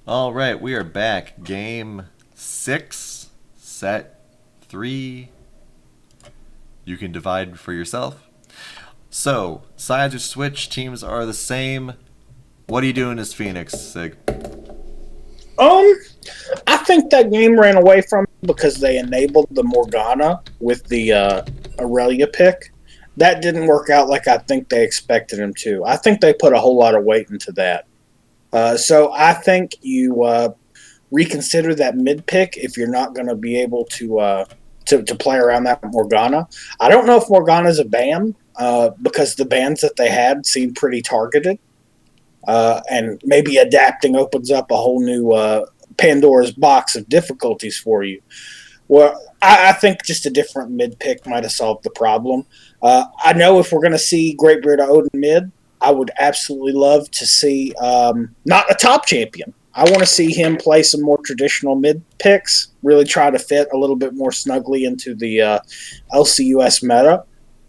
All right, we are back. Game 6, set 3. You can divide for yourself. So, sides are switched, teams are the same. What are you doing as Phoenix, Sig? Um, I think that game ran away from me because they enabled the Morgana with the Aurelia pick. That didn't work out like I think they expected him to. I think they put a whole lot of weight into that. So I think you reconsider that mid pick if you're not going to be able to play around that Morgana. I don't know if Morgana's a ban because the bans that they had seemed pretty targeted. And maybe adapting opens up a whole new Pandora's box of difficulties for you. Well, I think just a different mid pick might have solved the problem. I know if we're going to see Great Beard Odin mid, I would absolutely love to see not a top champion. I want to see him play some more traditional mid picks, really try to fit a little bit more snugly into the LCUS meta.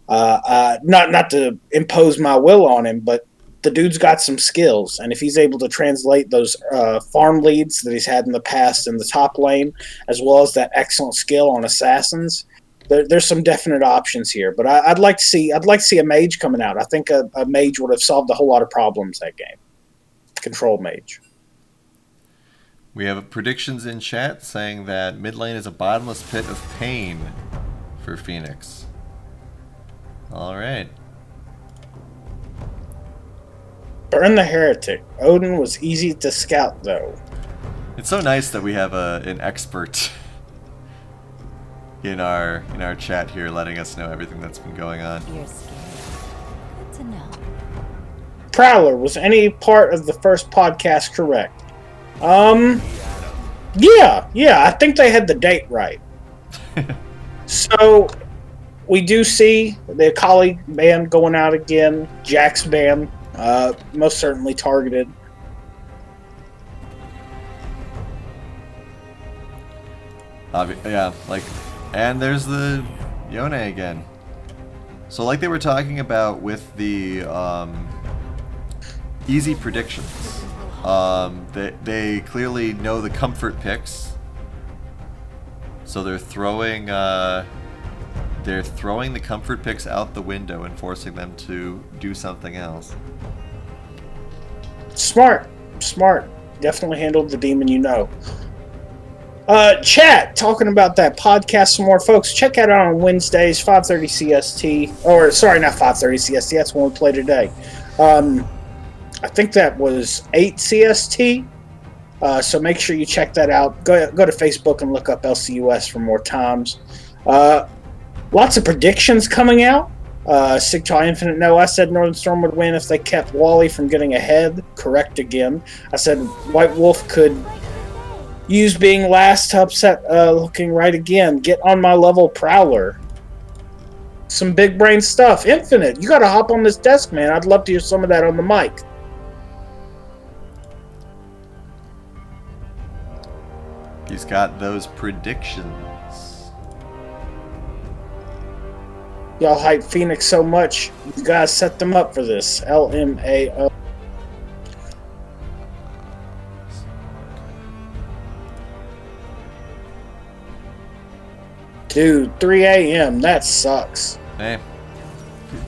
Not to impose my will on him, but the dude's got some skills, and if he's able to translate those farm leads that he's had in the past in the top lane, as well as that excellent skill on assassins, there's some definite options here. But I'd like to see a mage coming out. I think a mage would have solved a whole lot of problems that game. Control mage. We have predictions in chat saying that mid lane is a bottomless pit of pain for Phoenix. All right. Burn the heretic. Odin was easy to scout, though. It's so nice that we have an expert in our chat here, letting us know everything that's been going on. You're scared. Good to know. Prowler, was any part of the first podcast correct? Yeah, I think they had the date right. So we do see the colleague band going out again. Jack's band, most certainly targeted. Yeah, and there's the Yone again. So like they were talking about with the easy predictions, they clearly know the comfort picks, so they're throwing the comfort picks out the window and forcing them to do something else. Smart. Definitely handled the demon, you know. Chat, talking about that podcast some more, folks. Check it out on Wednesdays, 5:30 CST. Or, sorry, not 5:30 CST. That's when we play today. I think that was 8 CST. So make sure you check that out. Go to Facebook and look up LCUS for more times. Lots of predictions coming out. Sigtal Infinite, no. I said Northern Storm would win if they kept Wally from getting ahead. Correct again. I said White Wolf could use being last to upset looking right again. Get on my level, Prowler. Some big brain stuff. Infinite, you gotta hop on this desk, man. I'd love to hear some of that on the mic. He's got those predictions. Y'all hype Phoenix so much. You guys set them up for this. LMAO. Dude, 3 a.m. That sucks. Hey,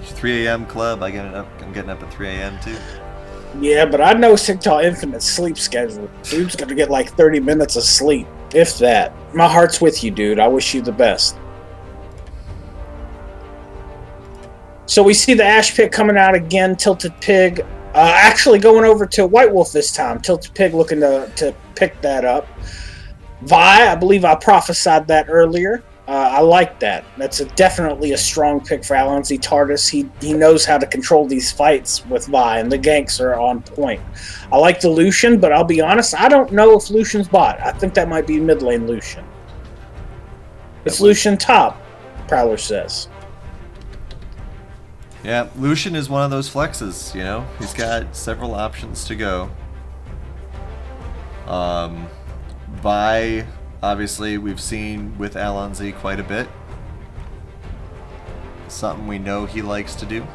3 a.m. club. I'm getting up at 3 a.m. too. Yeah, but I know Sigtal Infinite's sleep schedule. Dude's gonna get like 30 minutes of sleep, if that. My heart's with you, dude. I wish you the best. So we see the Ash Pit coming out again. Tilted Pig actually going over to White Wolf this time. Tilted Pig looking to pick that up. Vi, I believe I prophesied that earlier. I like that. That's definitely a strong pick for Alonzi Tardis. He knows how to control these fights with Vi, and the ganks are on point. I like the Lucian, but I'll be honest, I don't know if Lucian's bot. I think that might be mid lane Lucian. It's Lucian top, Prowler says. Yeah, Lucian is one of those flexes, you know? He's got several options to go. Vi, obviously, we've seen with Alonzi quite a bit. Something we know he likes to do.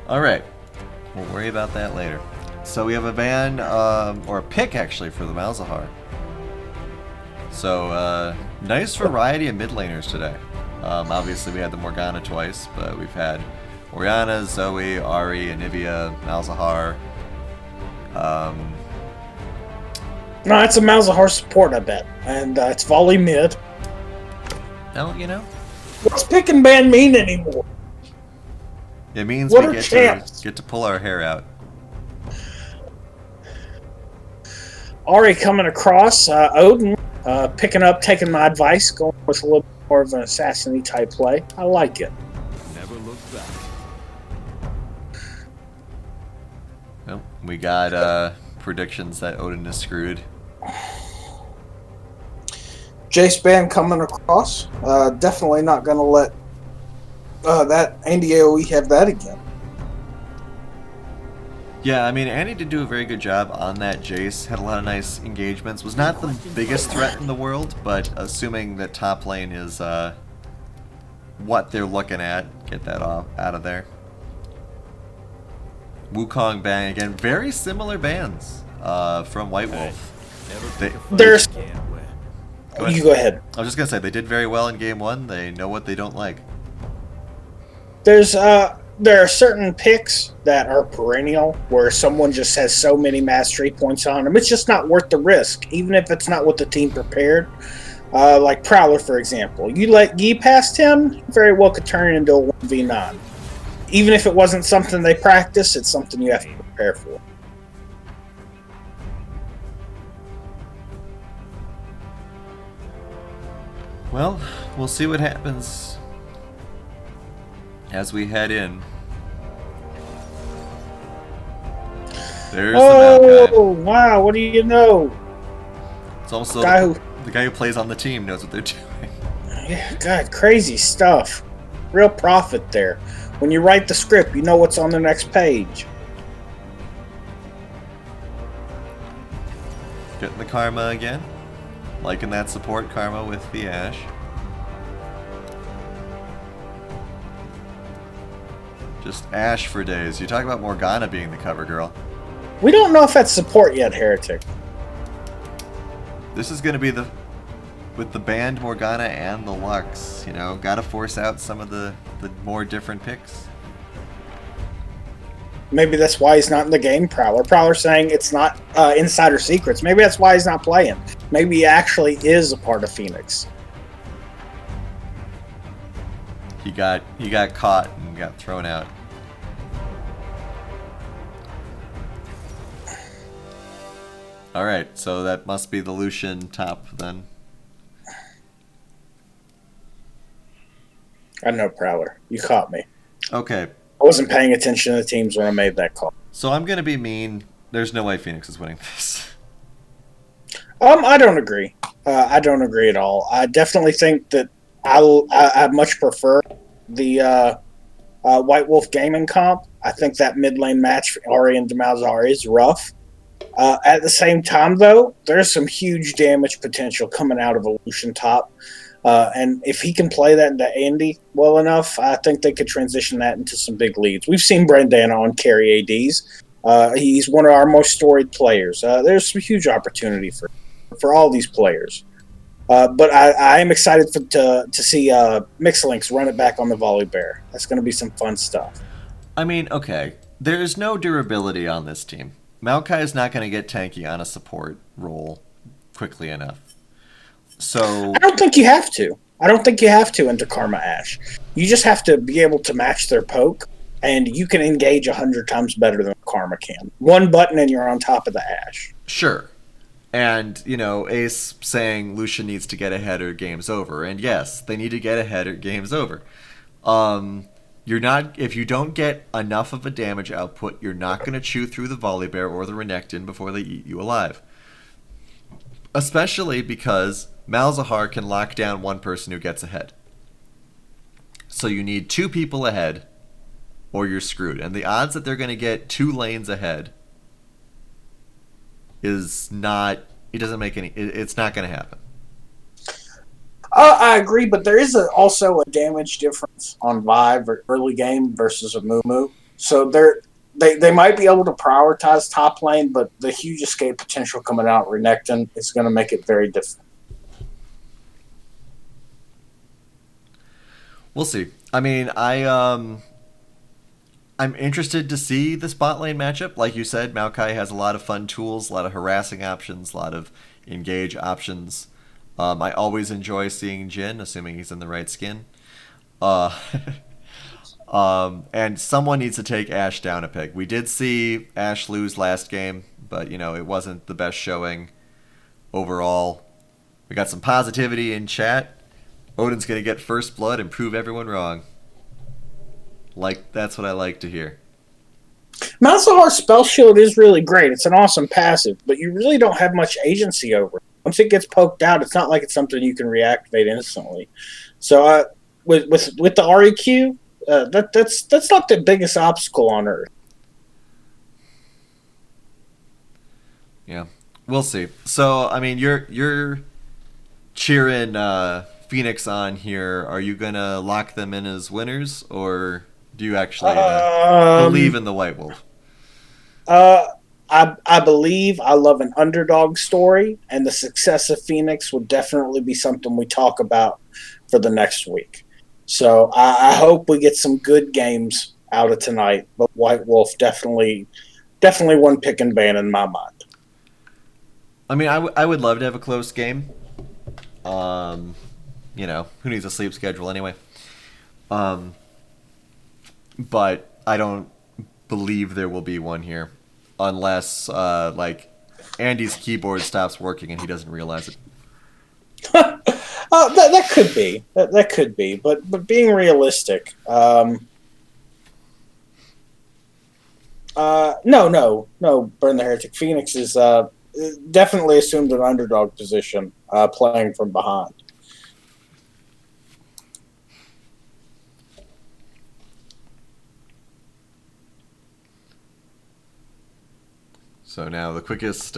All right. We'll worry about that later. So we have a ban, or a pick actually, for the Malzahar. So, nice variety of mid laners today. Obviously we had the Morgana twice, but we've had Orianna, Zoe, Ari, Anivia, Malzahar. No, it's a Malzahar support, I bet. And it's volley mid. No, you know, What's pick and ban mean anymore? it means What we are get champs? to pull our hair out. Ari coming across, Odin picking up, taking my advice, going with a little more of an assassin-y type play. I like it. Never look back. Well, we got predictions that Odin is screwed. Jace ban coming across. Definitely not going to let that Andy AoE have that again. Yeah, I mean, Annie did do a very good job on that Jace. Had a lot of nice engagements. Was not the biggest threat in the world, but assuming that top lane is what they're looking at, get that out of there. Wukong ban again. Very similar bans from White Wolf. There's. Can't win. Go ahead. You go ahead. I was just going to say, they did very well in game one. They know what they don't like. There are certain picks that are perennial where someone just has so many mastery points on them. It's just not worth the risk, even if it's not what the team prepared. Like Prowler, for example. You let Yi past him, he very well could turn into a 1v9. Even if it wasn't something they practice, it's something you have to prepare for. Well, we'll see what happens as we head in. There's the Maokai. Oh, wow, what do you know? It's also Guy the guy who plays on the team knows what they're doing. Yeah, God, crazy stuff. Real profit there. When you write the script, you know what's on the next page. Getting the Karma again. Liking that support Karma with the Ashe. Just Ashe for days. You talk about Morgana being the cover girl. We don't know if that's support yet, Heretic. This is going to be with the banned Morgana and the Lux, you know, gotta force out some of the more different picks. Maybe that's why he's not in the game, Prowler. Prowler saying it's not insider secrets. Maybe that's why he's not playing. Maybe he actually is a part of Phoenix. He got caught and got thrown out. Alright, so that must be the Lucian top then. I know, Prowler. You caught me. Okay, I wasn't paying attention to the teams when I made that call. so I'm gonna be mean. There's no way Phoenix is winning this. I don't agree. I don't agree at all. I definitely think that I much prefer the White Wolf gaming comp. I think that mid lane match for Ari and Malzahar is rough. At the same time, though, there's some huge damage potential coming out of Elution top. And if he can play that into Andy well enough, I think they could transition that into some big leads. We've seen Brandana on carry ADs. He's one of our most storied players. There's some huge opportunity for all these players. But I am excited to see Mixlinks run it back on the Volley Bear. That's going to be some fun stuff. I mean, okay, there's no durability on this team. Maokai is not going to get tanky on a support role quickly enough. So I don't think you have to. I don't think you have to into Karma Ashe. You just have to be able to match their poke, and you can engage 100 times better than Karma can. One button and you're on top of the Ashe. sure. And, you know, Ace saying Lucian needs to get ahead or game's over. And yes, they need to get ahead or game's over. If you don't get enough of a damage output, you're not going to chew through the Volley Bear or the Renekton before they eat you alive. Especially because Malzahar can lock down one person who gets ahead. So you need two people ahead, or you're screwed. And the odds that they're going to get 2 lanes ahead is not, it doesn't make any, it's not going to happen. I agree, but there is also a damage difference on Vive or early game versus a Moo. So they might be able to prioritize top lane, but the huge escape potential coming out Renekton is going to make it very difficult. We'll see. I mean, I'm interested to see the spot lane matchup. Like you said, Maokai has a lot of fun tools, a lot of harassing options, a lot of engage options. I always enjoy seeing Jin, assuming he's in the right skin. Uh, and someone needs to take Ashe down a peg. We did see Ashe lose last game, but it wasn't the best showing overall. We got some positivity in chat. Odin's gonna get first blood and prove everyone wrong. That's what I like to hear. Malzahar's spell shield is really great. It's an awesome passive, but you really don't have much agency over it. Once it gets poked out, it's not like it's something you can reactivate instantly. So with the REQ, that's not the biggest obstacle on Earth. Yeah, we'll see. So I mean, you're cheering Phoenix on here. Are you gonna lock them in as winners, or do you actually believe in the White Wolf? I believe I love an underdog story, and the success of Phoenix would definitely be something we talk about for the next week. So I hope we get some good games out of tonight. But White Wolf definitely one pick and ban in my mind. I mean, I would love to have a close game. Who needs a sleep schedule anyway? But I don't believe there will be one here, unless Andy's keyboard stops working and he doesn't realize it. That could be. That could be. But being realistic, no. Burn the Heretic. Phoenix is definitely assumed an underdog position, playing from behind. So now the quickest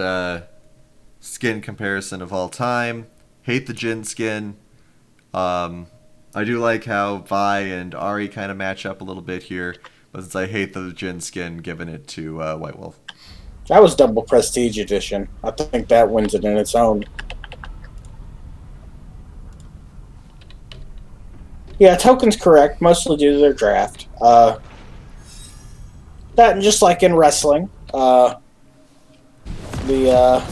skin comparison of all time. Hate the Jin skin. I do like how Vi and Ari kind of match up a little bit here, but since I hate the Jin skin, giving it to White Wolf. That was double prestige edition. I think that wins it in its own. Yeah, token's correct, mostly due to their draft. That, and just like in wrestling, the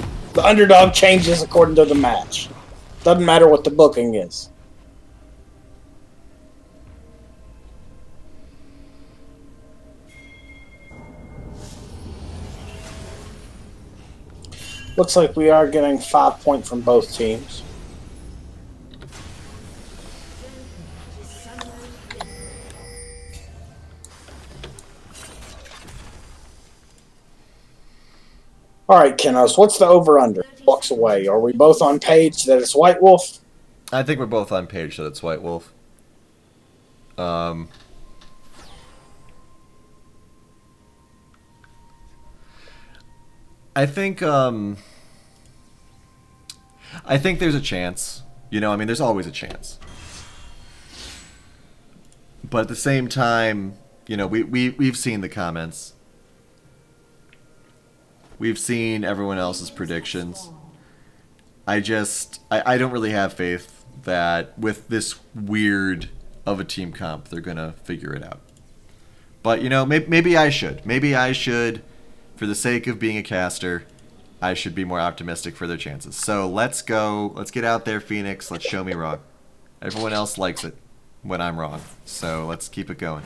underdog changes according to the match. Doesn't matter what the booking is. Looks like we are getting 5 points from both teams. All right, Kenos, what's the over-under? Walks away. Are we both on page that it's White Wolf? I think we're both on page that it's White Wolf. I think there's a chance. There's always a chance. But at the same time, we've seen the comments. We've seen everyone else's predictions. I don't really have faith that with this weird of a team comp, they're going to figure it out. But, maybe I should. Maybe I should, for the sake of being a caster, I should be more optimistic for their chances. So let's go. Let's get out there, Phoenix. Let's show me wrong. Everyone else likes it when I'm wrong. So let's keep it going.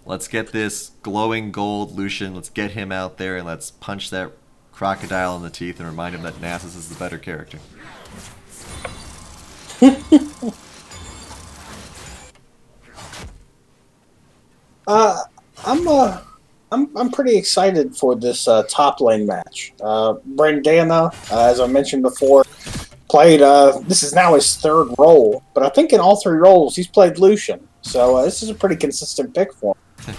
Let's get this glowing gold Lucian. Let's get him out there and let's punch that crocodile in the teeth and remind him that Nasus is the better character. I'm pretty excited for this top lane match. Brandana, as I mentioned before, played. This is now his third role, but I think in all three roles he's played Lucian. So this is a pretty consistent pick for him. Make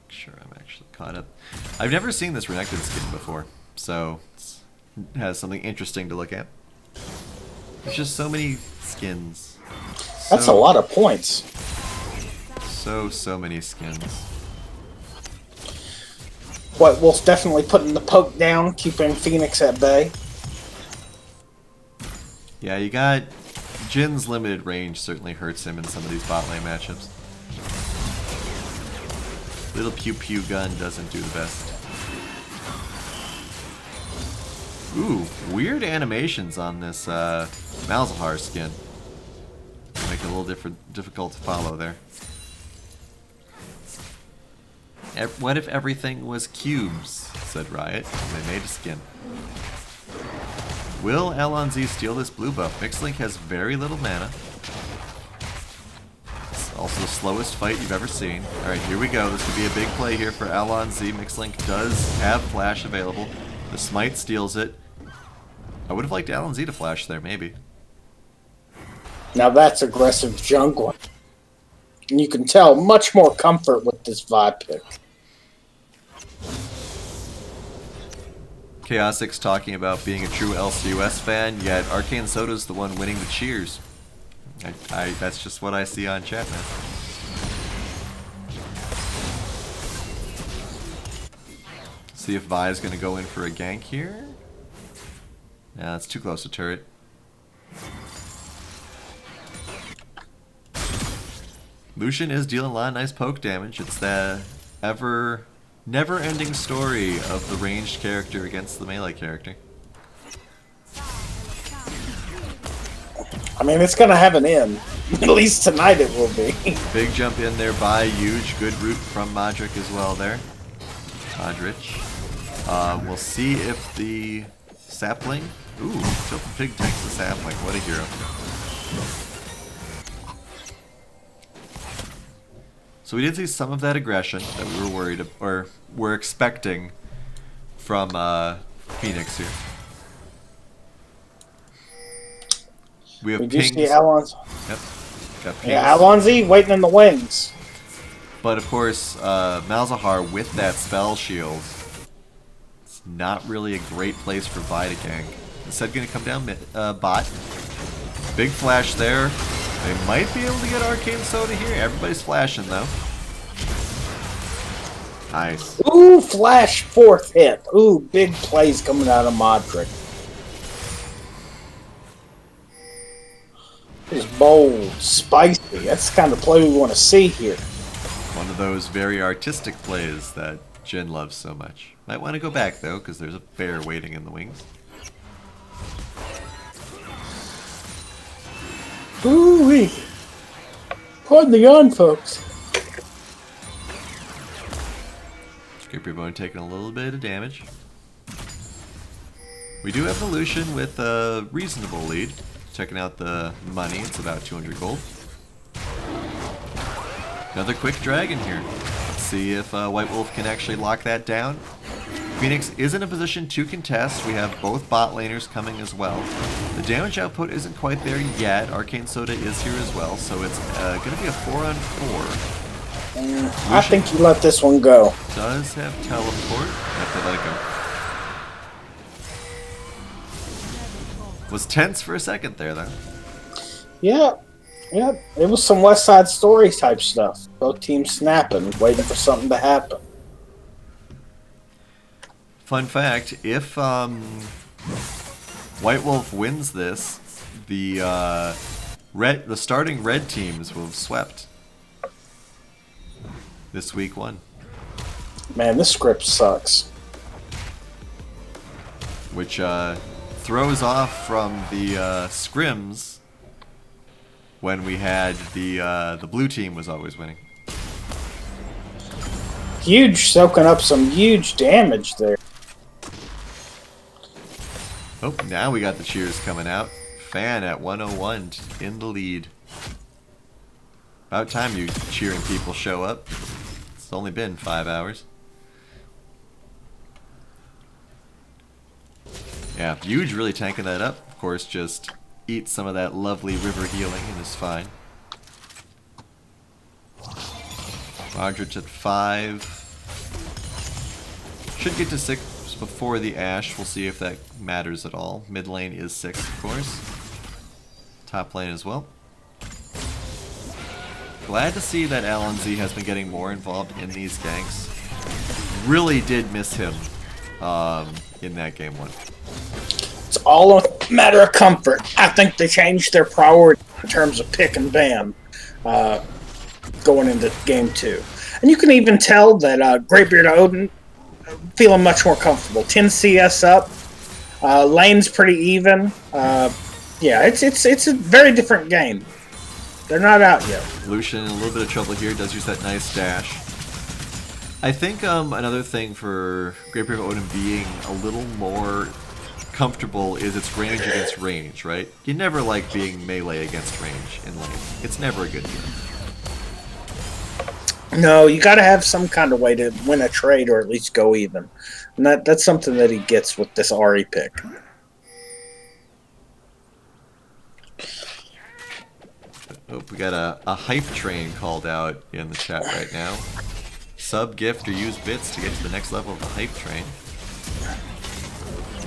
sure I'm actually caught up. I've never seen this Renekton skin before, so it has something interesting to look at. There's just so many skins. That's a lot of points. So many skins. White Wolf definitely putting the poke down, keeping Phoenix at bay. Yeah, you got Jin's limited range certainly hurts him in some of these bot lane matchups. Little pew pew gun doesn't do the best. Ooh, weird animations on this Malzahar skin. Make it a little difficult to follow there. What if everything was cubes? Said Riot. And they made a skin. Will LNZ steal this blue buff? Mixlink has very little mana. It's also the slowest fight you've ever seen. Alright, here we go. This could be a big play here for LNZ. Mixlink does have flash available. The smite steals it. I would have liked LNZ to flash there, maybe. Now that's aggressive jungling. And you can tell much more comfort with this vibe pick. Chaosic's talking about being a true LCUS fan, yet Arcane Soda's the one winning the cheers. That's just what I see on chat, man. See if Vi's gonna go in for a gank here. Yeah, it's too close to turret. Lucian is dealing a lot of nice poke damage. It's the never-ending story of the ranged character against the melee character. I mean, it's going to have an end. At least tonight it will be. Big jump in there by Huge. Good root from Modric as well there. Modric. We'll see if the sapling... Ooh, Tilted Pig takes the sapling. What a hero. So we did see some of that aggression that we were worried or were expecting from Phoenix here. We have We do pings. see Alon's. Yep. Got pings. Yeah, Alonzi waiting in the wings. But of course, Malzahar with that spell shield, it's not really a great place for Vi to gank. Instead, going to come down bot. Big flash there. They might be able to get Arcane Soda here. Everybody's flashing though. Nice. Ooh, flash fourth hit. Ooh, big plays coming out of Modric. It's bold, spicy. That's the kind of play we want to see here. One of those very artistic plays that Jin loves so much. Might want to go back though, because there's a bear waiting in the wings. Ooh-wee. Pardon the yawn, folks. Creeper Bone taking a little bit of damage. We do have the Lucian with a reasonable lead. Checking out the money, it's about 200 gold. Another quick dragon here. Let's see if White Wolf can actually lock that down. Phoenix is in a position to contest. We have both bot laners coming as well. The damage output isn't quite there yet. Arcane Soda is here as well, so it's going to be a 4-on-4. I think you let this one go. Does have teleport. Have to let it go. Was tense for a second there, though. Yeah, it was some West Side Story type stuff. Both teams snapping, waiting for something to happen. Fun fact, if White Wolf wins this, the starting red teams will have swept this week 1. Man, this script sucks. Which throws off from the scrims when we had the blue team was always winning. Huge, soaking up some huge damage there. Oh, now we got the cheers coming out. Fan at 101 in the lead. About time you cheering people show up. It's only been 5 hours. Yeah, Huge really tanking that up. Of course, just eat some of that lovely river healing and is fine. Modric at 5. Should get to 6 before the Ashe. We'll see if that matters at all. Mid lane is 6, of course. Top lane as well. glad to see that Alan Z has been getting more involved in these ganks. Really did miss him in that game 1. It's all a matter of comfort. I think they changed their priority in terms of pick and ban going into game 2. And you can even tell that Greybeard Odin feeling much more comfortable. 10 CS up. Lane's pretty even. Yeah, it's a very different game. They're not out yet. Lucian in a little bit of trouble here. Does use that nice dash. I think another thing for Greybeard Odin being a little more comfortable is its range against range, right? You never like being melee against range in lane. It's never a good feeling. No, you got to have some kind of way to win a trade or at least go even. And that's something that he gets with this Ari pick. Oh, we got a hype train called out in the chat right now. Sub, gift, or use bits to get to the next level of the hype train.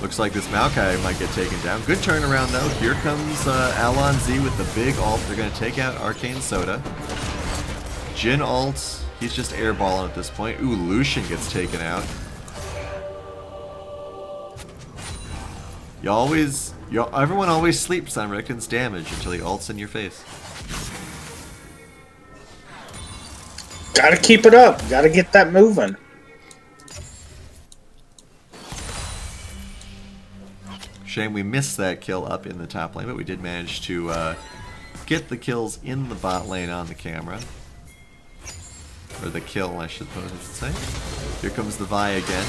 Looks like this Maokai might get taken down. Good turnaround though. Here comes Alon Z with the big ult. They're going to take out Arcane Soda. Jin ult. He's just airballing at this point. Ooh, Lucian gets taken out. Everyone always sleeps on Rickon's damage until he ults in your face. Gotta keep it up. Gotta get that moving. Shame we missed that kill up in the top lane, but we did manage to get the kills in the bot lane on the camera. Or the kill, I suppose I should say. Here comes the Vi again.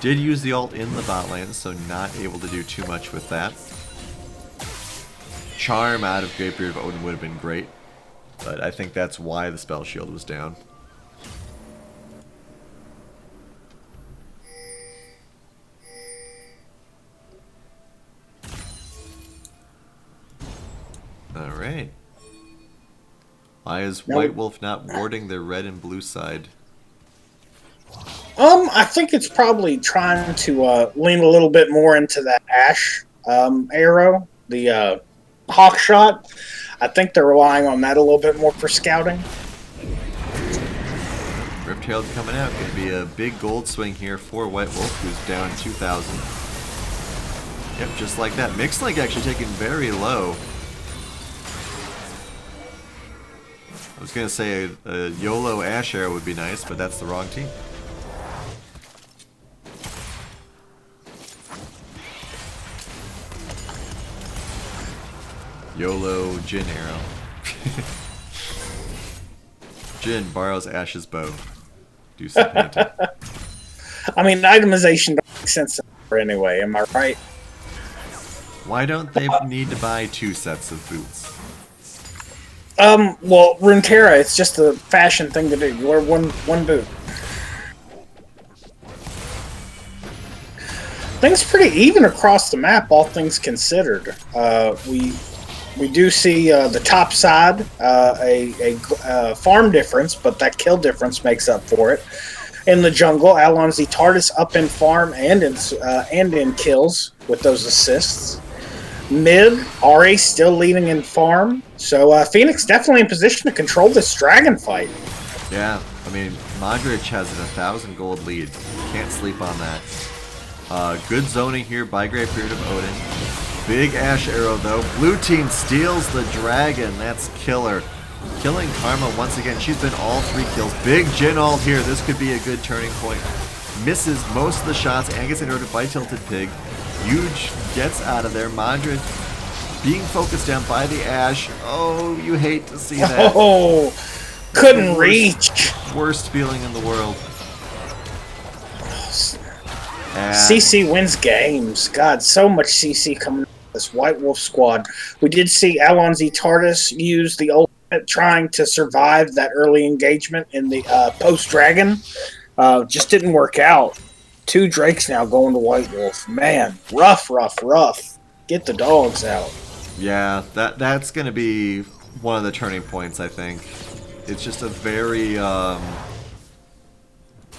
Did use the ult in the bot lane, so not able to do too much with that. Charm out of Greybeard of Odin would have been great, but I think that's why the spell shield was down. Alright. Why is White Wolf not warding their red and blue side? I think it's probably trying to lean a little bit more into that Ashe arrow, the hawk shot. I think they're relying on that a little bit more for scouting. Riptailed coming out. Going to be a big gold swing here for White Wolf, who's down 2,000. Yep, just like that. Mixlink actually taken very low. I was going to say a YOLO Ashe arrow would be nice, but that's the wrong team. YOLO Jin arrow. Jin borrows Ashe's bow. Do some painting. I mean, itemization don't make sense anyway, am I right? Why don't they need to buy 2 sets of boots? Well, Runeterra, it's just a fashion thing to do. You wear one boot. Things pretty even across the map, all things considered. We do see the top side a farm difference, but that kill difference makes up for it. In the jungle, Alonzi Tardis up in farm and in kills with those assists. Mid, Ari still leading in farm. So Phoenix definitely in position to control this dragon fight. Yeah, I mean, Modric has an 1,000 gold lead. Can't sleep on that. Good zoning here by Greybeard of Odin. Big Ashe arrow though. Blue team steals the dragon. That's killer. Killing Karma once again. She's been all 3 kills. Big Jin ult here. This could be a good turning point. Misses most of the shots and gets interrupted by Tilted Pig. Huge gets out of there. Modric being focused down by the Ashe. Oh, you hate to see that. Oh, couldn't reach. Worst feeling in the world. CC wins games. God, so much CC coming out of this White Wolf squad. We did see Alonzi Tardis use the ultimate trying to survive that early engagement in the post-dragon. Just didn't work out. 2 Drakes now going to White Wolf. Man, rough. Get the dogs out. Yeah, that's going to be one of the turning points, I think. It's just a very,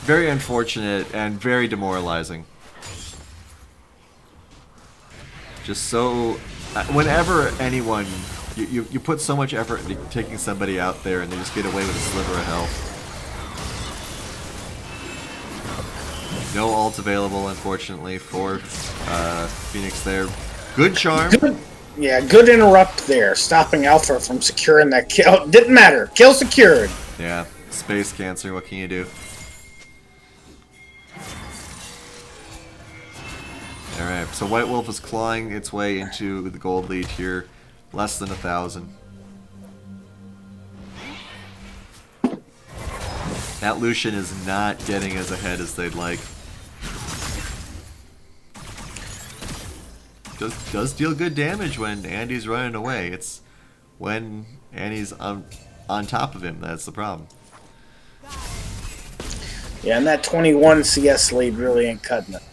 very unfortunate and very demoralizing. Just so... Whenever anyone You put so much effort into taking somebody out there, and they just get away with a sliver of health. No ult available, unfortunately, for Phoenix there. Good charm. Good interrupt there, stopping Alpha from securing that kill. Didn't matter. Kill secured. Yeah, space cancer. What can you do? All right, so White Wolf is clawing its way into the gold lead here, less than 1,000. That Lucian is not getting as ahead as they'd like. Does deal good damage when Andy's running away. It's when Andy's on top of him that's the problem. Yeah, and that 21 CS lead really ain't cutting it.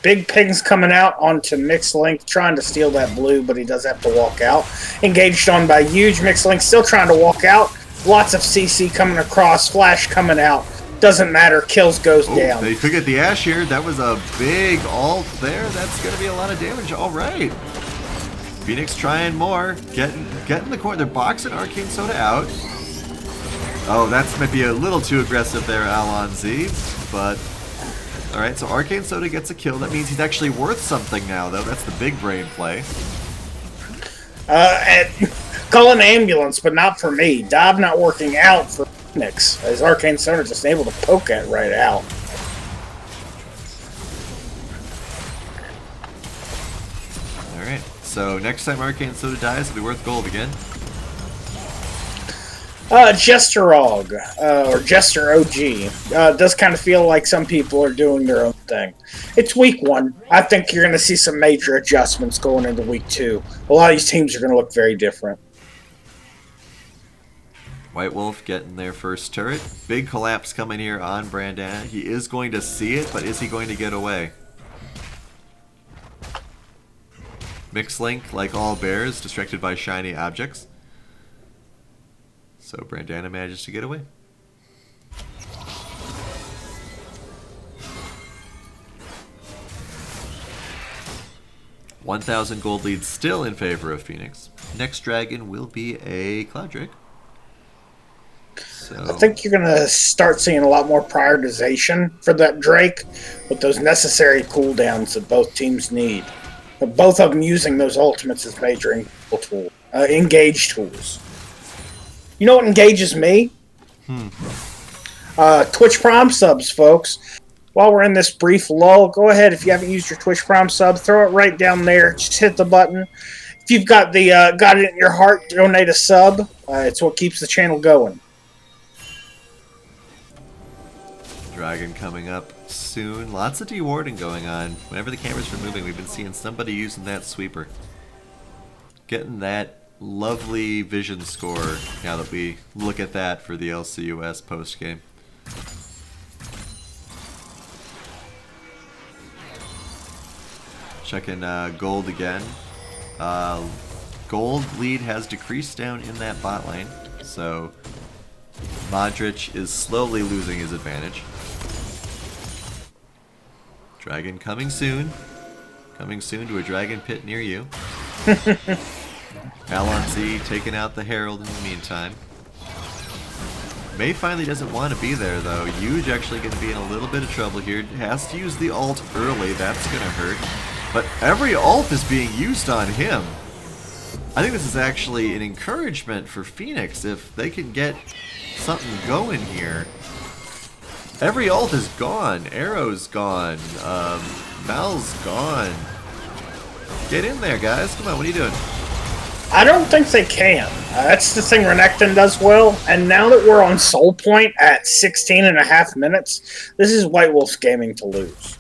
Big Ping's coming out onto Mixed Link, trying to steal that blue, but he does have to walk out. Engaged on by Huge. Mixed Link still trying to walk out. Lots of CC coming across. Flash coming out. Doesn't matter. Kills goes down. They could get the Ash here. That was a big ult there. That's going to be a lot of damage. All right. Phoenix trying more. Getting the corner. They're boxing Arcane Soda out. Oh, that's might be a little too aggressive there, Alon Z. But, all right. So Arcane Soda gets a kill. That means he's actually worth something now, though. That's the big brain play. Call an ambulance, but not for me. Dive not working out for Phoenix, as Arcane Soda just able to poke it right out. Alright, so next time Arcane Soda dies, it'll be worth gold again. Jesterog, or Jester OG, does kind of feel like some people are doing their own thing. It's week 1. I think you're going to see some major adjustments going into week 2. A lot of these teams are going to look very different. White Wolf getting their first turret. Big collapse coming here on Brandana. He is going to see it, but is he going to get away? Mixed Link, like all bears, distracted by shiny objects. So Brandana manages to get away. $1,000 gold lead still in favor of Phoenix. Next dragon will be a Cloud Drake. So. I think you're going to start seeing a lot more prioritization for that Drake with those necessary cooldowns that both teams need. But both of them using those ultimates as major engage tools. You know what engages me? Twitch Prime subs, folks. While we're in this brief lull, go ahead. If you haven't used your Twitch Prime sub, throw it right down there. Just hit the button. If you've got got it in your heart, donate a sub. It's what keeps the channel going. Dragon coming up soon. Lots of dewarding going on. Whenever the cameras are moving, we've been seeing somebody using that sweeper. Getting that lovely vision score now that we look at that for the LCUS postgame. Checking gold again. Gold lead has decreased down in that bot lane, so Modric is slowly losing his advantage. Dragon coming soon. Coming soon to a dragon pit near you. Alon Z taking out the Herald in the meantime. May finally doesn't want to be there though. Huge actually going to be in a little bit of trouble here. Has to use the ult early. That's going to hurt. But every ult is being used on him. I think this is actually an encouragement for Phoenix if they can get something going here. Every ult is gone. Arrow's gone. Mal's gone. Get in there, guys. Come on, what are you doing? I don't think they can. That's the thing Renekton does well. And now that we're on Soul Point at 16.5 minutes, this is White Wolf's gaming to lose.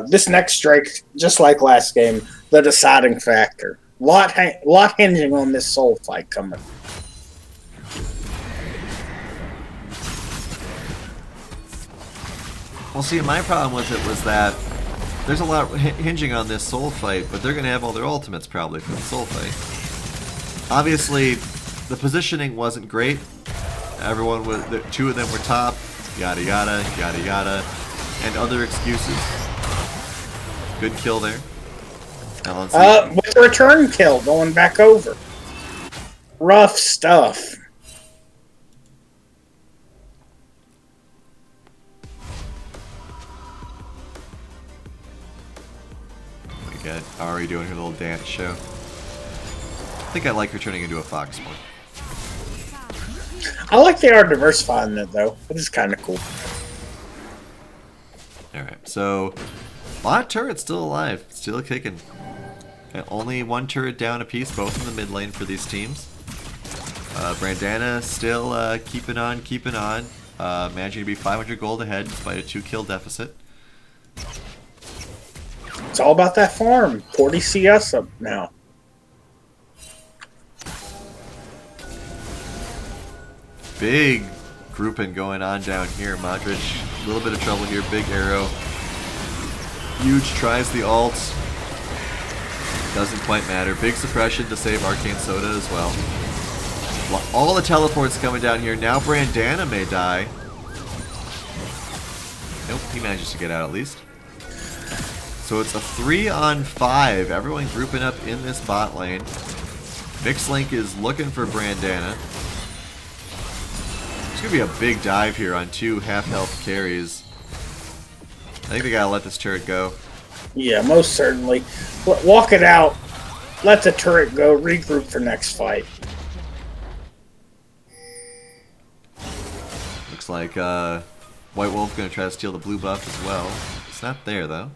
This next Drake, just like last game, the deciding factor. Lot hinging on this soul fight coming. Well, see, my problem with it was that there's a lot hinging on this soul fight, but they're going to have all their ultimates probably for the soul fight. Obviously, the positioning wasn't great. Everyone was, two of them were top, yada yada, yada yada, and other excuses. Good kill there. LNC. With the return kill going back over. Rough stuff. We got Ari doing her little dance show. I think I like her turning into a fox more. I like they are diversifying it though. It is kind of cool. Alright, so bot turret still alive, still kicking. And only one turret down apiece, both in the mid lane for these teams. Brandana still keeping on. Managing to be 500 gold ahead despite a 2-kill deficit. It's all about that farm. 40 CS up now. Big grouping going on down here. Modric, a little bit of trouble here. Big arrow. Huge tries the ult. Doesn't quite matter. Big suppression to save Arcane Soda as well. All the teleports coming down here. Now Brandana may die. Nope, he manages to get out at least. So it's a 3-on-5. Everyone grouping up in this bot lane. Mixlink is looking for Brandana. There's going to be a big dive here on 2 half-health carries. I think they got to let this turret go. Yeah, most certainly. Walk it out. Let the turret go. Regroup for next fight. Looks like White Wolf going to try to steal the blue buff as well. It's not there, though.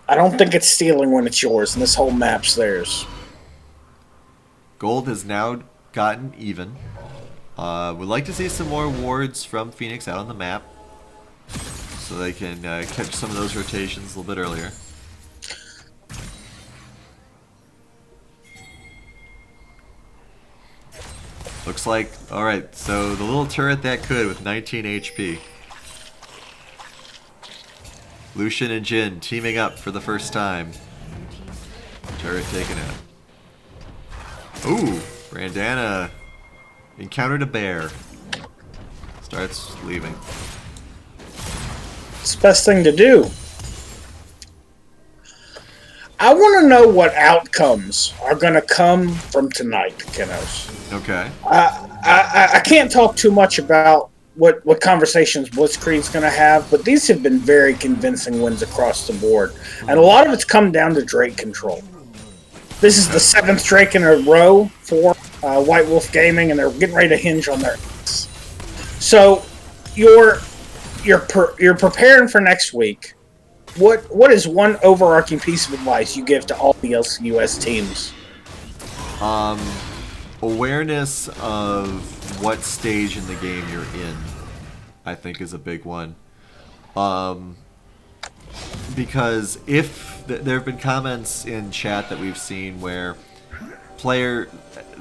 I don't think it's stealing when it's yours, and this whole map's theirs. Gold has now gotten even. We'd like to see some more wards from Phoenix out on the map, so they can catch some of those rotations a little bit earlier. Looks like, alright, so the little turret that could with 19 HP. Lucian and Jhin teaming up for the first time. Turret taken out. Ooh, Brandana encountered a bear. Starts leaving. It's the best thing to do. I want to know what outcomes are going to come from tonight, kiddos. Okay. I can't talk too much about what conversations Blitzkrieg's going to have, but these have been very convincing wins across the board. And a lot of it's come down to Drake control. This is the 7th Drake in a row for White Wolf Gaming, and they're getting ready to hinge on their ass. So you're preparing for next week. What is one overarching piece of advice you give to all the LCUS teams? Awareness of what stage in the game you're in, I think, is a big one. Because if there have been comments in chat that we've seen where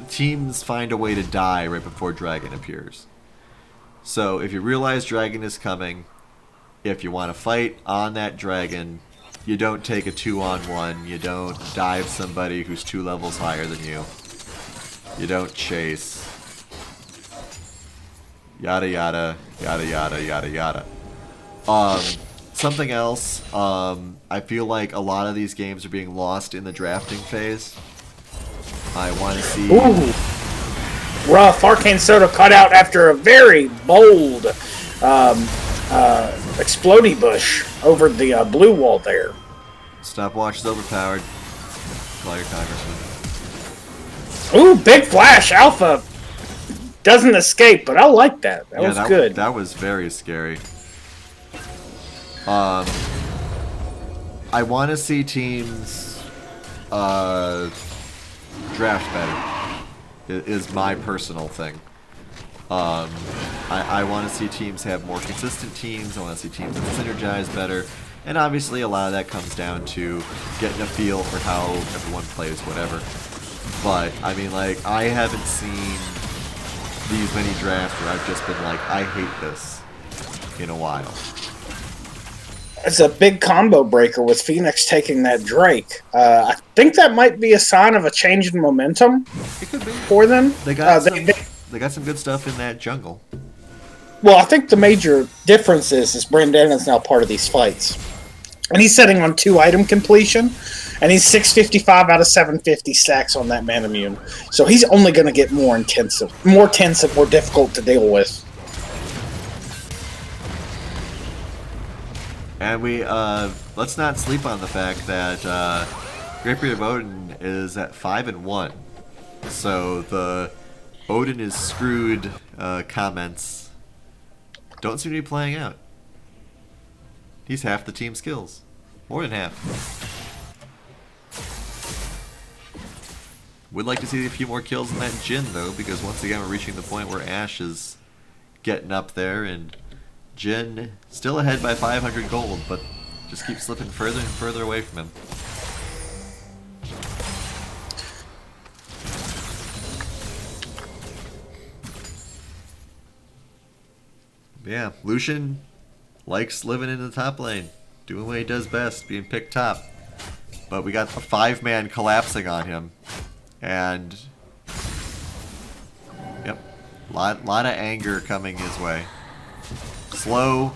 teams find a way to die right before Dragon appears. So if you realize Dragon is coming, if you want to fight on that Dragon, you don't take a 2-on-1, you don't dive somebody who's 2 levels higher than you. You don't chase. Yada yada, yada yada, yada yada. Something else, I feel like a lot of these games are being lost in the drafting phase. I want to see... Ooh. Rough. Arcane Soda cut out after a very bold explodey bush over the blue wall there. Stopwatch is overpowered. Call your congressman. Ooh, big flash. Alpha doesn't escape, but I like that. That was good. That was very scary. I want to see teams draft better. Is my personal thing. I want to see teams have more consistent teams. I want to see teams that synergize better. And obviously a lot of that comes down to getting a feel for how everyone plays whatever. But, I mean, like, I haven't seen these many drafts where I've just been like, I hate this in a while. It's a big combo breaker with Phoenix taking that Drake. I think that might be a sign of a change in momentum It could be. for them. They got some good stuff in that jungle. Well, I think the major difference is Brandana's now part of these fights. And he's setting on 2 item completion. And he's 655 out of 750 stacks on that Manamune. So he's only going to get more intensive, more tense and more difficult to deal with. And we let's not sleep on the fact that Great Beard of Odin is at 5-1. So the Odin is screwed comments don't seem to be playing out. He's half the team skills. More than half. Would like to see a few more kills in that Jhin though, because once again we're reaching the point where Ashe is getting up there and Jhin still ahead by 500 gold, but just keeps slipping further and further away from him. Yeah, Lucian likes living in the top lane, doing what he does best, being picked top. But we got a 5-man collapsing on him. And yep, lot of anger coming his way. Slow,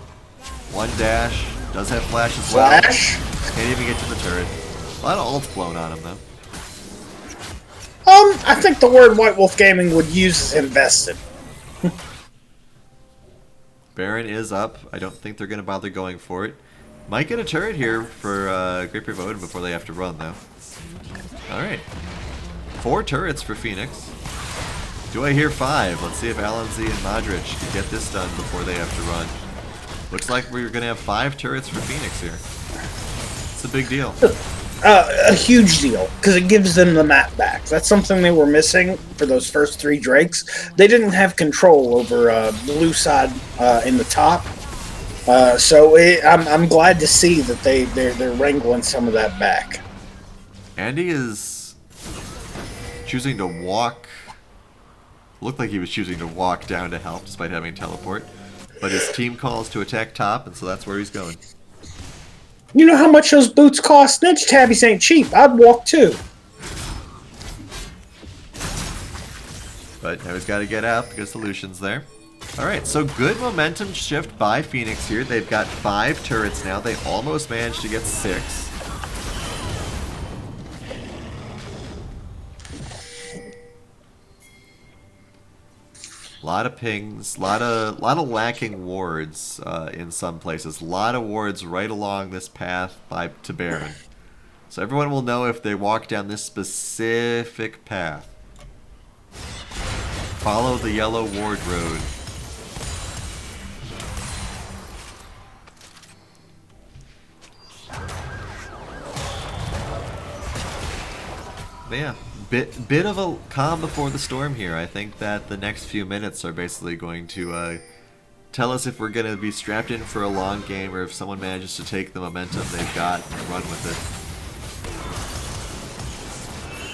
1 dash, does have flash as well. Flash? Can't even get to the turret. A lot of ults blown on him though. I think the word White Wolf Gaming would use is invested. Baron is up. I don't think they're gonna bother going for it. Might get a turret here for Great Beard of Odin before they have to run though. Alright. 4 turrets for Phoenix. Do I hear 5? Let's see if Alonz and Modric can get this done before they have to run. Looks like we're going to have 5 turrets for Phoenix here. It's a big deal. A huge deal, because it gives them the map back. That's something they were missing for those first 3 Drakes. They didn't have control over blue side in the top. So I'm glad to see that they're wrangling some of that back. Andy is choosing to walk. Looked like he was choosing to walk down to help despite having teleport. But his team calls to attack top, and so that's where he's going. You know how much those boots cost? Ninja tabbies ain't cheap. I'd walk too. But now he's got to get out because the Lucian's there. Alright, so good momentum shift by Phoenix here. They've got 5 turrets now. They almost managed to get 6. A lot of pings, lot of lacking wards in some places. A lot of wards right along this path to Baron. So everyone will know if they walk down this specific path. Follow the yellow ward road. But yeah, bit of a calm before the storm here. I think that the next few minutes are basically going to tell us if we're going to be strapped in for a long game or if someone manages to take the momentum they've got and run with it.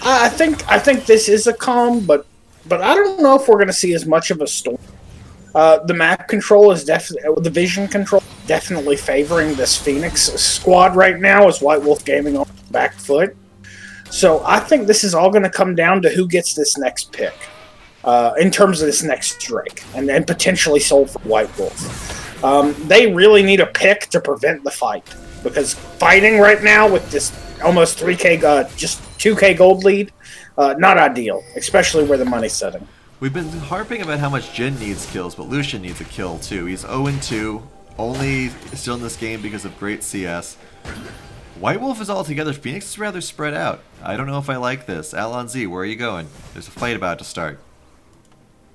I think this is a calm, but I don't know if we're going to see as much of a storm. The map control is definitely, the vision control definitely favoring this Phoenix squad right now as White Wolf Gaming on the back foot. So I think this is all going to come down to who gets this next pick in terms of this next Drake and then potentially sold for White Wolf. They really need a pick to prevent the fight because fighting right now with this almost 3K, just 2K gold lead, not ideal, especially where the money's setting. We've been harping about how much Jhin needs kills, but Lucian needs a kill too. He's 0-2, only still in this game because of great CS. White Wolf is all together. Phoenix is rather spread out. I don't know if I like this. Alonz, where are you going? There's a fight about to start.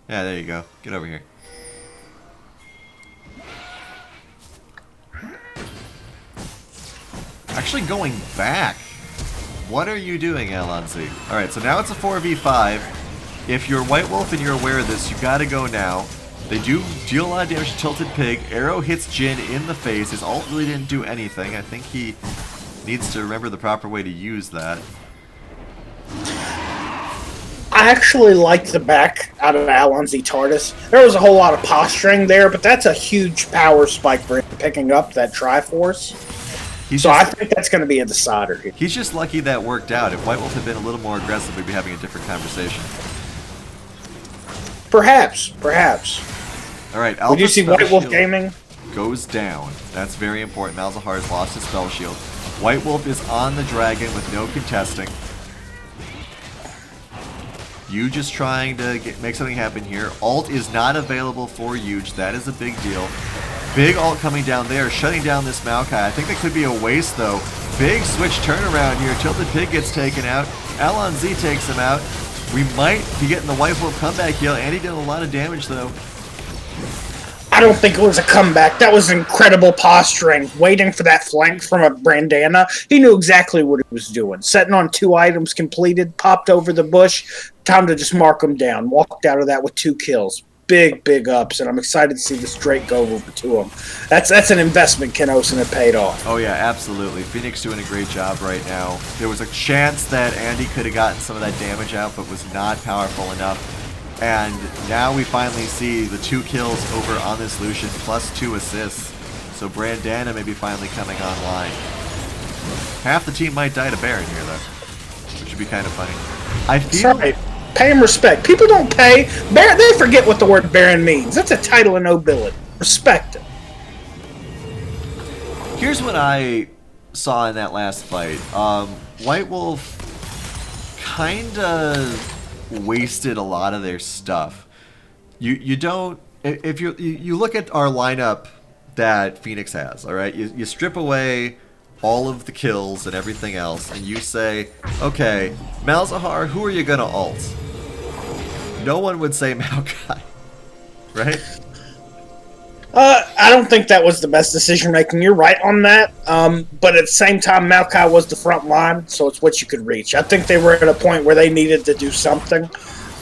Yeah, there you go. Get over here. Actually going back. What are you doing, Alonz? Alright, so now it's a 4v5. If you're White Wolf and you're aware of this, you gotta go now. They do deal a lot of damage to Tilted Pig. Arrow hits Jhin in the face. His ult really didn't do anything. I think he needs to remember the proper way to use that. I actually liked the back out of Alonzi TARDIS. There was a whole lot of posturing there, but that's a huge power spike for him picking up that Triforce. I think that's going to be a decider here. He's just lucky that worked out. If White Wolf had been a little more aggressive, we'd be having a different conversation. Perhaps. Alright, Would you see White Wolf Gaming? Goes down. That's very important. Malzahar's lost his spell shield. White Wolf is on the dragon with no contesting. Huge is trying to make something happen here. Ult is not available for Huge. That is a big deal. Big ult coming down there, shutting down this Maokai. I think that could be a waste, though. Big switch turnaround here. Tilted Pig gets taken out. Alon Z takes him out. We might be getting the White Wolf comeback heal. Andy did a lot of damage, though. I don't think it was a comeback. That was incredible posturing. Waiting for that flank from a Brandana. He knew exactly what he was doing. Setting on 2 items completed, popped over the bush. Time to just mark him down. Walked out of that with 2 kills. Big ups, and I'm excited to see this Drake go over to him. That's an investment, Kenos, and it paid off. Oh yeah, absolutely. Phoenix doing a great job right now. There was a chance that Andy could have gotten some of that damage out, but was not powerful enough. And now we finally see the 2 kills over on this Lucian, plus 2 assists. So Brandana may be finally coming online. Half the team might die to Baron here, though, which would be kind of funny. I feel... Sorry. Pay him respect. People don't pay. Baron, they forget what the word Baron means. That's a title of nobility. Respect it. Here's what I saw in that last fight. White Wolf kinda wasted a lot of their stuff. You don't, if you look at our lineup that Phoenix has, all right, you strip away all of the kills and everything else, and you say, okay, Malzahar, who are you gonna ult? No one would say Maokai, right? I don't think that was the best decision making. You're right on that. But at the same time, Maokai was the front line, so it's what you could reach. I think they were at a point where they needed to do something.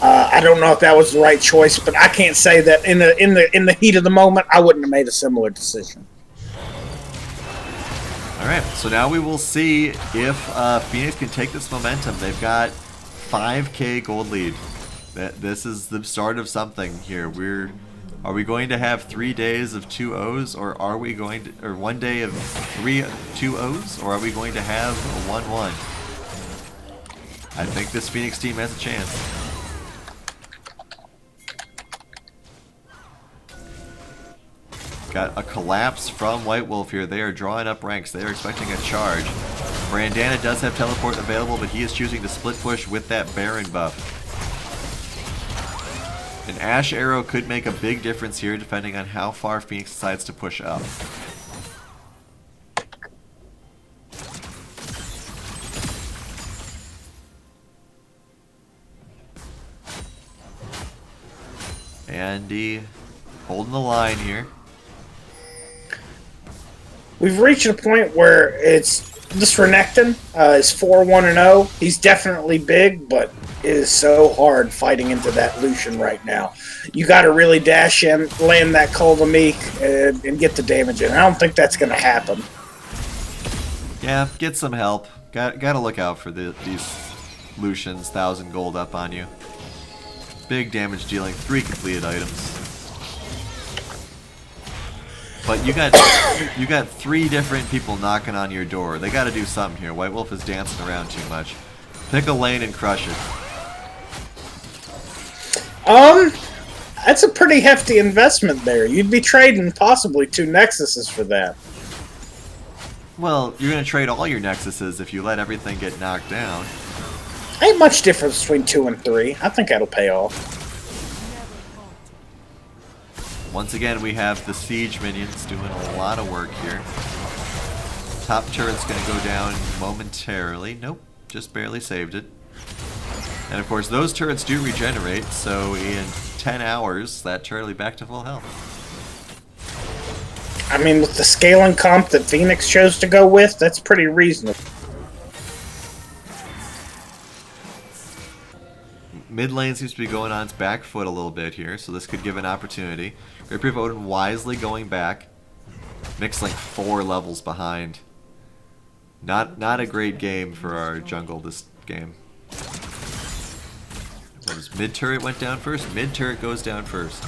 I don't know if that was the right choice, but I can't say that in the heat of the moment, I wouldn't have made a similar decision. All right, so now we will see if Phoenix can take this momentum. They've got 5K gold lead. This is the start of something here. Are we going to have 3 days of 2-0s, or are we going to, or 1 day of 3 2-0s, or are we going to have a 1-1? I think this Phoenix team has a chance. Got a collapse from White Wolf here. They are drawing up ranks. They are expecting a charge. Brandana does have teleport available, but he is choosing to split push with that Baron buff. An Ash Arrow could make a big difference here, depending on how far Phoenix decides to push up. Andy holding the line here. We've reached a point where it's this Renekton is 4-1-0. He's definitely big, but it is so hard fighting into that Lucian right now. You got to really dash in, land that Coldamik, and get the damage in. I don't think that's going to happen. Yeah, get some help. Got to look out for these Lucians. 1,000 gold up on you. Big damage dealing. 3 completed items. But you got 3 different people knocking on your door. They got to do something here. White Wolf is dancing around too much. Pick a lane and crush it. That's a pretty hefty investment there. You'd be trading possibly 2 Nexuses for that. Well, you're going to trade all your Nexuses if you let everything get knocked down. Ain't much difference between 2 and 3. I think that'll pay off. Once again, we have the Siege minions doing a lot of work here. Top turret's going to go down momentarily. Nope, just barely saved it. And of course, those turrets do regenerate, so in 10 hours, that turret will be back to full health. I mean, with the scaling comp that Phoenix chose to go with, that's pretty reasonable. Mid lane seems to be going on its back foot a little bit here, so this could give an opportunity. Rapier of Odin wisely going back. Mixlink 4 levels behind. Not a great game for our jungle this game. What was mid turret went down first? Mid turret goes down first.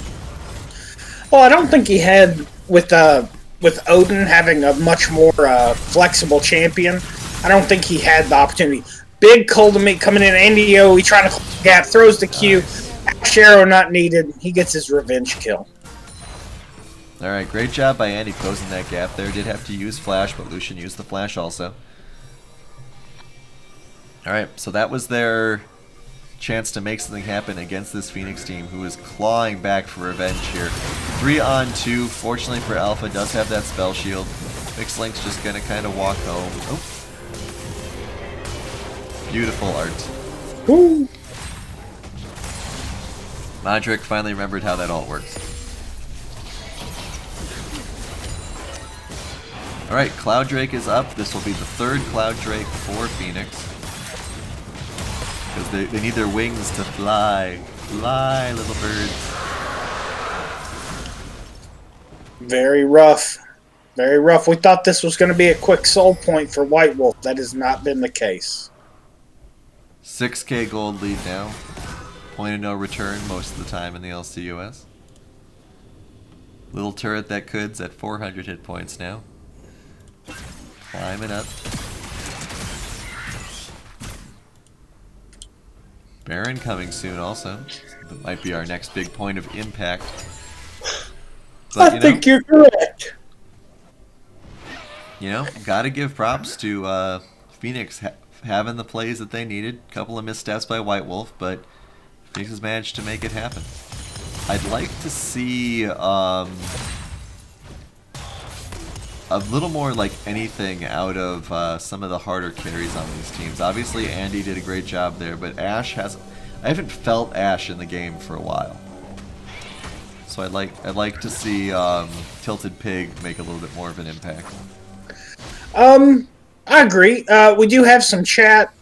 Well, I don't think he had with Odin having a much more flexible champion. I don't think he had the opportunity. Big Coldamik coming in, Andio, he trying to close the gap, throws the Q. Ash Arrow not needed. He gets his revenge kill. Alright, great job by Andy closing that gap there. Did have to use Flash, but Lucian used the Flash also. Alright, so that was their chance to make something happen against this Phoenix team who is clawing back for revenge here. 3-on-2. Fortunately for Alpha, does have that spell shield. Mixed Link's just gonna kind of walk home. Oh. Beautiful art. Woo. Modric finally remembered how that all works. Alright, Cloud Drake is up. This will be the third Cloud Drake for Phoenix. Because they need their wings to fly. Fly, little birds. Very rough. Very rough. We thought this was going to be a quick soul point for White Wolf. That has not been the case. 6k gold lead now. Point of no return most of the time in the LCUS. Little turret that could's at 400 hit points now. Climbing up. Baron coming soon also. That might be our next big point of impact. But, I think you're correct. You know, gotta give props to Phoenix having the plays that they needed. Couple of missteps by White Wolf, but Phoenix has managed to make it happen. I'd like to see a little more like anything out of some of the harder carries on these teams. Obviously, Andy did a great job there, but Ashe has... I haven't felt Ashe in the game for a while. So I'd like to see Tilted Pig make a little bit more of an impact. I agree. We do have some chat.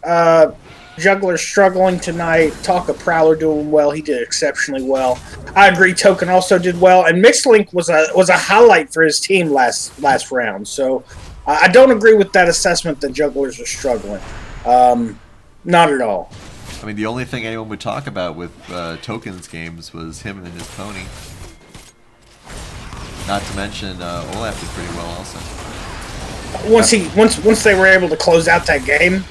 Juggler struggling tonight. Talka Prowler doing well. He did exceptionally well. I agree. Token also did well, and Mixlink was a highlight for his team last round. So I don't agree with that assessment that Jugglers are struggling. Not at all. I mean, the only thing anyone would talk about with Token's games was him and his pony. Not to mention Olaf did pretty well also. Once they were able to close out that game,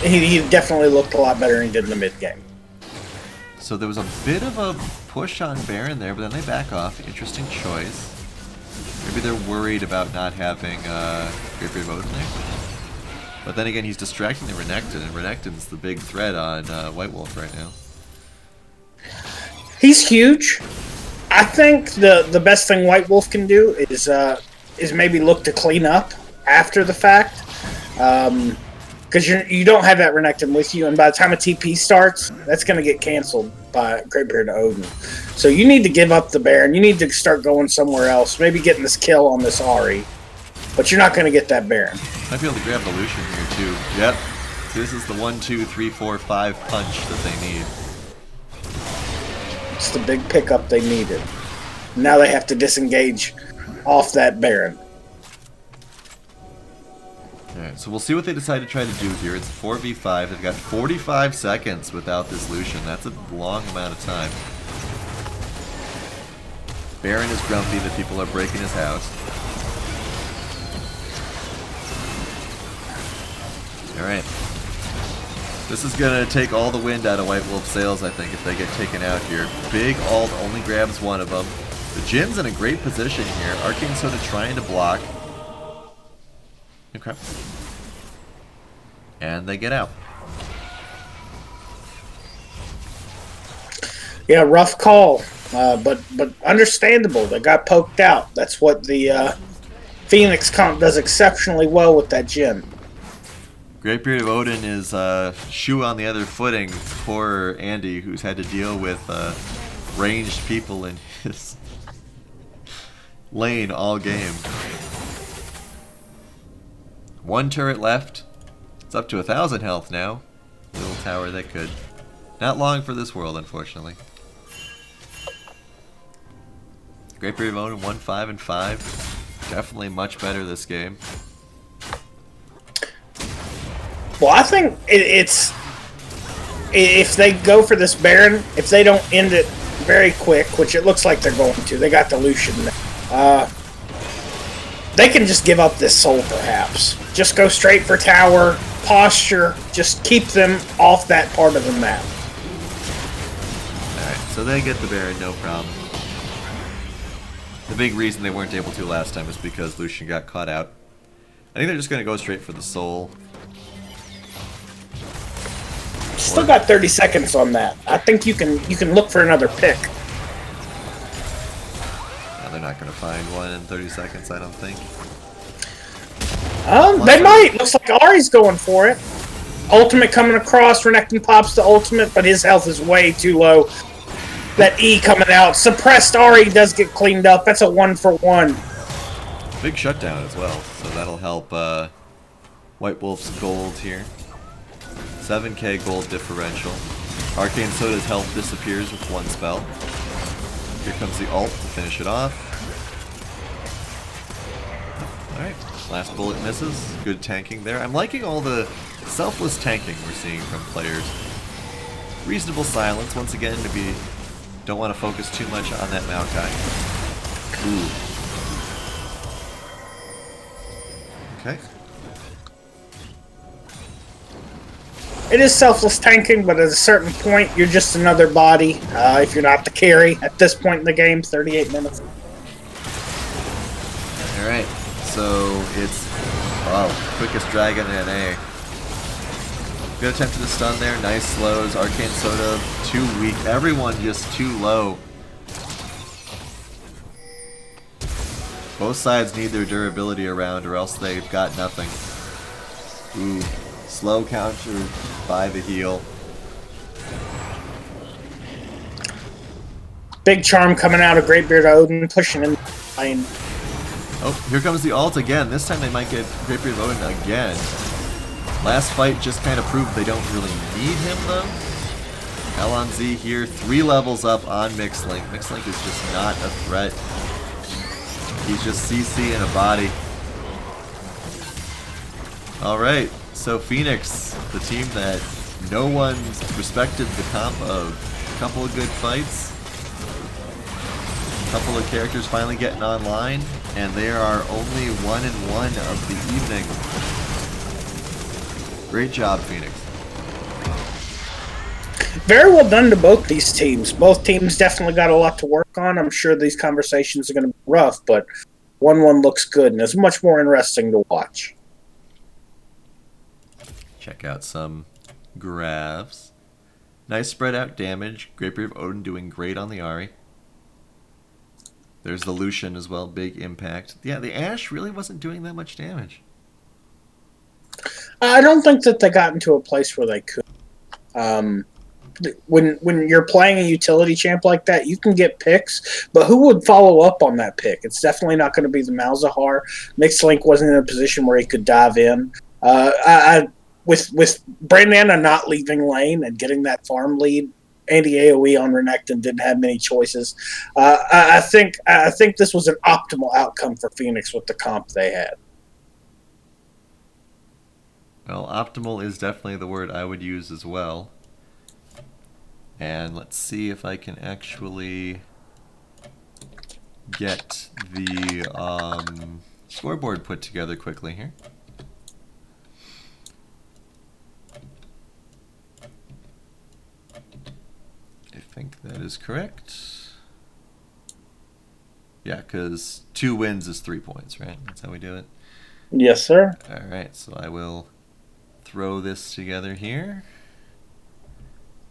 he definitely looked a lot better than he did in the mid game. So there was a bit of a push on Baron there, but then they back off. Interesting choice. Maybe they're worried about not having Great Odin there. But then again, he's distracting the Renekton, and Renekton's the big threat on White Wolf right now. He's huge. I think the best thing White Wolf can do is maybe look to clean up after the fact. Because you don't have that Renekton with you, and by the time a TP starts, that's going to get canceled by Greatbeard Odin. So you need to give up the Baron. You need to start going somewhere else. Maybe getting this kill on this Ahri. But you're not going to get that Baron. Might be able to grab the Lucian here too. Yep. So this is the 1, 2, 3, 4, 5 punch that they need. It's the big pickup they needed. Now they have to disengage off that Baron. Alright, so we'll see what they decide to try to do here. It's 4v5. They've got 45 seconds without this Lucian. That's a long amount of time. Baron is grumpy that people are breaking his house. Alright. This is going to take all the wind out of White Wolf's sails, I think, if they get taken out here. Big ult only grabs one of them. The Jin's in a great position here. Arcane Soda trying to block. Okay. And they get out. Yeah, rough call, but understandable. They got poked out. That's what the Phoenix comp does exceptionally well with that Jin. Greatbeard of Odin is shoe on the other footing for Andy, who's had to deal with ranged people in his lane all game. One turret left. It's up to 1,000 health now. Little tower that could. Not long for this world, unfortunately. Greatbeard of Odin 1, 5, and 5. Definitely much better this game. Well, I think it's if they go for this Baron, if they don't end it very quick, which it looks like they're going to, they got the Lucian there. They can just give up this soul, perhaps. Just go straight for tower, posture, just keep them off that part of the map. Alright, so they get the Baron, no problem. The big reason they weren't able to last time is because Lucian got caught out. I think they're just going to go straight for the soul. Still got 30 seconds on that. I think you can look for another pick. No, they're not going to find one in 30 seconds, I don't think. They might. Looks like Ari's going for it. Ultimate coming across. Renekton pops the ultimate, but his health is way too low. That E coming out. Suppressed Ari does get cleaned up. That's a 1-for-1. Big shutdown as well, so that'll help White Wolf's gold here. 7k gold differential. Arcane Soda's health disappears with one spell. Here comes the ult to finish it off. Alright, last bullet misses. Good tanking there. I'm liking all the selfless tanking we're seeing from players. Reasonable silence, once again, to be... Don't want to focus too much on that Maokai. Ooh. Okay. It is selfless tanking, but at a certain point, you're just another body. If you're not the carry at this point in the game, 38 minutes. Alright, so it's... Oh, quickest dragon in A. Good attempt to the stun there. Nice slows. Arcane Soda, too weak. Everyone just too low. Both sides need their durability around or else they've got nothing. Ooh. Slow counter by the heal. Big charm coming out of Greatbeard Odin, pushing in the lane. Oh, here comes the ult again. This time they might get Greatbeard Odin again. Last fight just kind of proved they don't really need him, though. Hell on Z here, 3 levels up on Mixlink. Mixlink is just not a threat. He's just CC in a body. Alright, so Phoenix, the team that no one respected the comp of. A couple of good fights. A couple of characters finally getting online. And they are only 1-1 of the evening. Great job, Phoenix. Very well done to both these teams. Both teams definitely got a lot to work on. I'm sure these conversations are going to be rough, but 1-1 looks good and is much more interesting to watch. Check out some graphs. Nice spread out damage. Greatbeard of Odin doing great on the Ahri. There's the Lucian as well, big impact. Yeah, the Ashe really wasn't doing that much damage. I don't think that they got into a place where they could. When you're playing a utility champ like that, you can get picks, but who would follow up on that pick? It's definitely not going to be the Malzahar. Mixlink wasn't in a position where he could dive in. With Brandana not leaving lane and getting that farm lead, Andy AoE on Renekton didn't have many choices. I think this was an optimal outcome for Phoenix with the comp they had. Well, optimal is definitely the word I would use as well. And let's see if I can actually get the scoreboard put together quickly here. I think that is correct. Yeah, because 2 wins is 3 points, right? That's how we do it. Yes, sir. Alright, so I will throw this together here.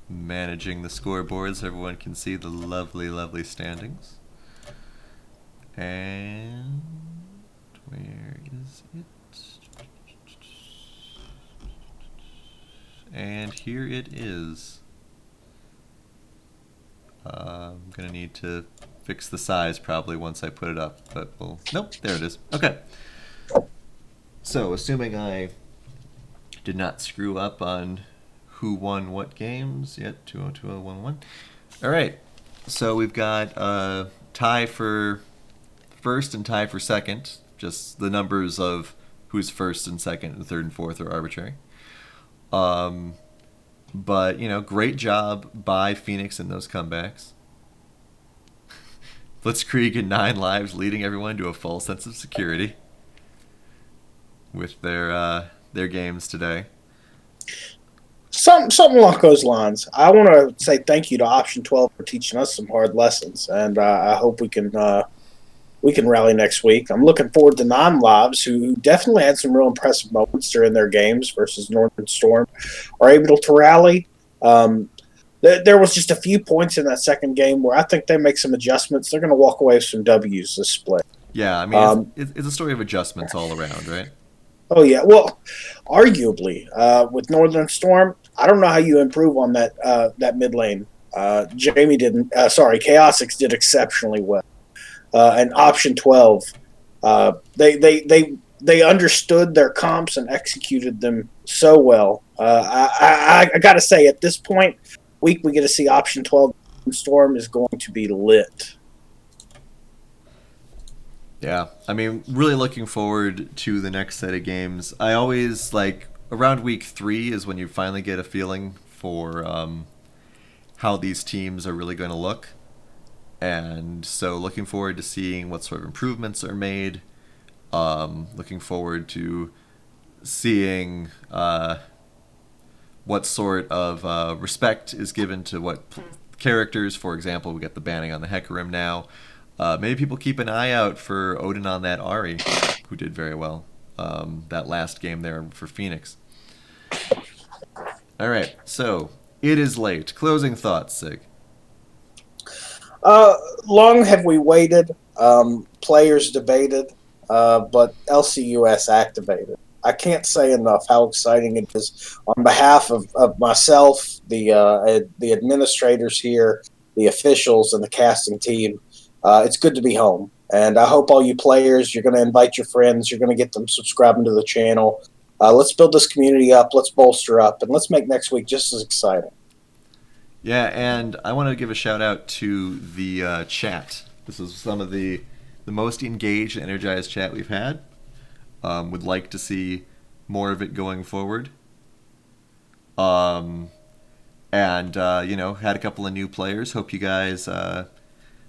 Managing the scoreboard so everyone can see the lovely, lovely standings. And where is it? And here it is. I'm gonna need to fix the size probably once I put it up, but we'll... Nope, there it is. Okay. So, assuming I did not screw up on who won what games yet, 2-0-2-0-1-1. Alright, so we've got a tie for first and tie for second. Just the numbers of who's first and second and third and fourth are arbitrary. But, you know, great job by Phoenix in those comebacks. Blitzkrieg and 9 lives leading everyone to a full sense of security with their games today. Something along those lines. I want to say thank you to Option 12 for teaching us some hard lessons, and I hope we can rally next week. I'm looking forward to non-lives who definitely had some real impressive moments during their games versus Northern Storm, are able to rally. There was just a few points in that second game where I think they make some adjustments. They're going to walk away with some W's this split. Yeah, I mean, Um, it's a story of adjustments all around, right? oh yeah, well, arguably with Northern Storm, I don't know how you improve on that mid lane. Jamie didn't. Sorry, Chaotix did exceptionally well. And option 12, they understood their comps and executed them so well. I got to say, at this point, we get to see option 12. Storm is going to be lit. Yeah, I mean, really looking forward to the next set of games. I always like around week 3 is when you finally get a feeling for how these teams are really going to look. And so looking forward to seeing what sort of improvements are made. Looking forward to seeing what sort of respect is given to what characters. For example, we got the banning on the Hecarim now. Maybe people keep an eye out for Odin on that Ari, who did very well that last game there for Phoenix. All right, so it is late. Closing thoughts, Sig. Long have we waited, players debated, but LCUS activated. I can't say enough how exciting it is on behalf of myself, the administrators here, the officials, and the casting team. It's good to be home. And I hope all you players, you're going to invite your friends, you're going to get them subscribing to the channel. Let's build this community up, let's bolster up, and let's make next week just as exciting. Yeah, and I want to give a shout out to the chat. This is some of the most engaged and energized chat we've had. Would like to see more of it going forward. And had a couple of new players. Hope you guys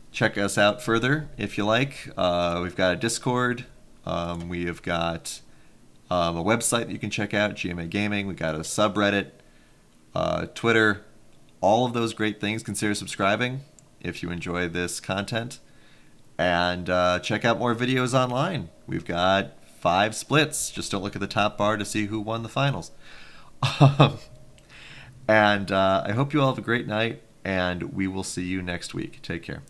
check us out further if you like. We've got a Discord. We have got a website that you can check out, GMA Gaming. We've got a subreddit, Twitter. All of those great things. Consider subscribing if you enjoy this content. And check out more videos online. We've got 5 splits. Just don't look at the top bar to see who won the finals. And I hope you all have a great night, and we will see you next week. Take care.